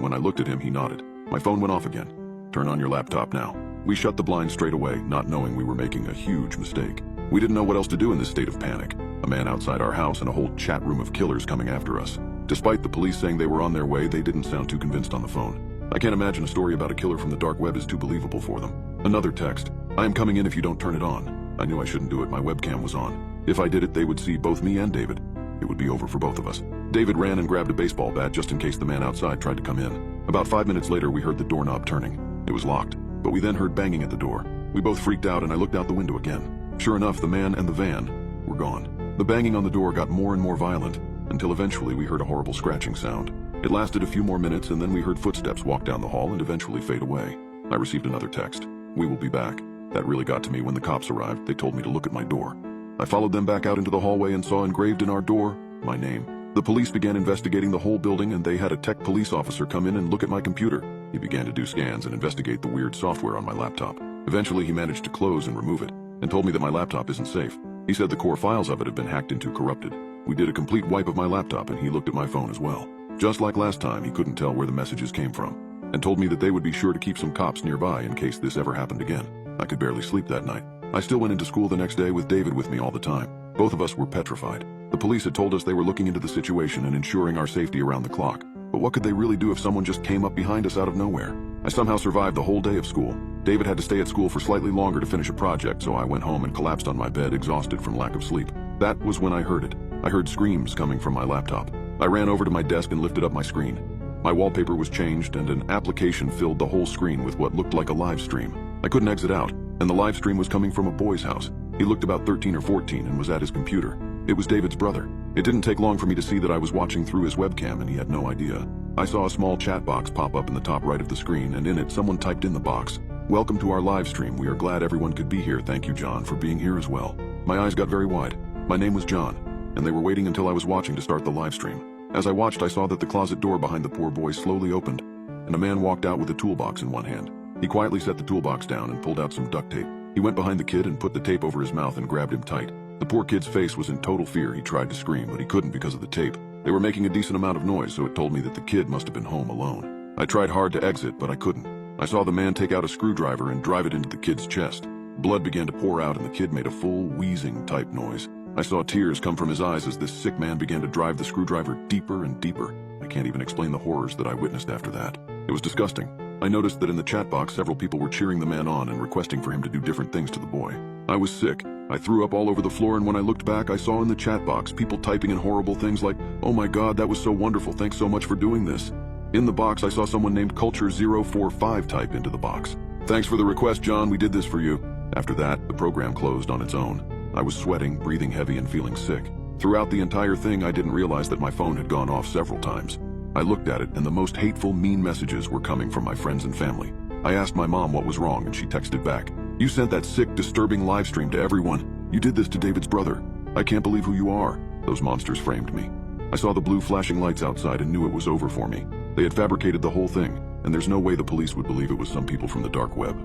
and when I looked at him, he nodded. My phone went off again. "Turn on your laptop now." We shut the blind straight away, not knowing we were making a huge mistake. We didn't know what else to do in this state of panic. A man outside our house and a whole chat room of killers coming after us. Despite the police saying they were on their way, they didn't sound too convinced on the phone. I can't imagine a story about a killer from the dark web is too believable for them. Another text. "I am coming in if you don't turn it on." I knew I shouldn't do it. My webcam was on. If I did it, they would see both me and David. It would be over for both of us. David ran and grabbed a baseball bat just in case the man outside tried to come in. About 5 minutes later, we heard the doorknob turning. It was locked, but we then heard banging at the door. We both freaked out and I looked out the window again. Sure enough, the man and the van were gone. The banging on the door got more and more violent until eventually we heard a horrible scratching sound. It lasted a few more minutes and then we heard footsteps walk down the hall and eventually fade away. I received another text. "We will be back." That really got to me when the cops arrived. They told me to look at my door. I followed them back out into the hallway and saw engraved in our door my name. The police began investigating the whole building and they had a tech police officer come in and look at my computer. He began to do scans and investigate the weird software on my laptop. Eventually he managed to close and remove it and told me that my laptop isn't safe. He said the core files of it have been hacked into, corrupted. We did a complete wipe of my laptop and he looked at my phone as well. Just like last time, he couldn't tell where the messages came from and told me that they would be sure to keep some cops nearby in case this ever happened again. I could barely sleep that night. I still went into school the next day with David with me all the time. Both of us were petrified. The police had told us they were looking into the situation and ensuring our safety around the clock. But what could they really do if someone just came up behind us out of nowhere? I somehow survived the whole day of school. David had to stay at school for slightly longer to finish a project, so I went home and collapsed on my bed, exhausted from lack of sleep. That was when I heard it. I heard screams coming from my laptop. I ran over to my desk and lifted up my screen. My wallpaper was changed and an application filled the whole screen with what looked like a live stream. I couldn't exit out, and the live stream was coming from a boy's house. He looked about 13 or 14 and was at his computer. It was David's brother. It didn't take long for me to see that I was watching through his webcam and he had no idea. I saw a small chat box pop up in the top right of the screen, and in it someone typed in the box, "Welcome to our live stream. We are glad everyone could be here. Thank you, John, for being here as well." My eyes got very wide. My name was John, and they were waiting until I was watching to start the live stream. As I watched, I saw that the closet door behind the poor boy slowly opened, and a man walked out with a toolbox in one hand. He quietly set the toolbox down and pulled out some duct tape. He went behind the kid and put the tape over his mouth and grabbed him tight. The poor kid's face was in total fear. He tried to scream, but he couldn't because of the tape. They were making a decent amount of noise, so it told me that the kid must have been home alone. I tried hard to exit, but I couldn't. I saw the man take out a screwdriver and drive it into the kid's chest. Blood began to pour out and the kid made a full wheezing type noise. I saw tears come from his eyes as this sick man began to drive the screwdriver deeper and deeper. I can't even explain the horrors that I witnessed after that. It was disgusting. I noticed that in the chat box several people were cheering the man on and requesting for him to do different things to the boy. I was sick. I threw up all over the floor, and when I looked back, I saw in the chat box people typing in horrible things like, "Oh my God, that was so wonderful, thanks so much for doing this." In the box, I saw someone named Culture045 type into the box, "Thanks for the request, John, we did this for you." After that, the program closed on its own. I was sweating, breathing heavy, and feeling sick. Throughout the entire thing, I didn't realize that my phone had gone off several times. I looked at it, and the most hateful, mean messages were coming from my friends and family. I asked my mom what was wrong, and she texted back, "You sent that sick, disturbing live stream to everyone. You did this to David's brother. I can't believe who you are." Those monsters framed me. I saw the blue flashing lights outside and knew it was over for me. They had fabricated the whole thing, and there's no way the police would believe it was some people from the dark web.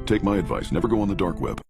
Take my advice, never go on the dark web.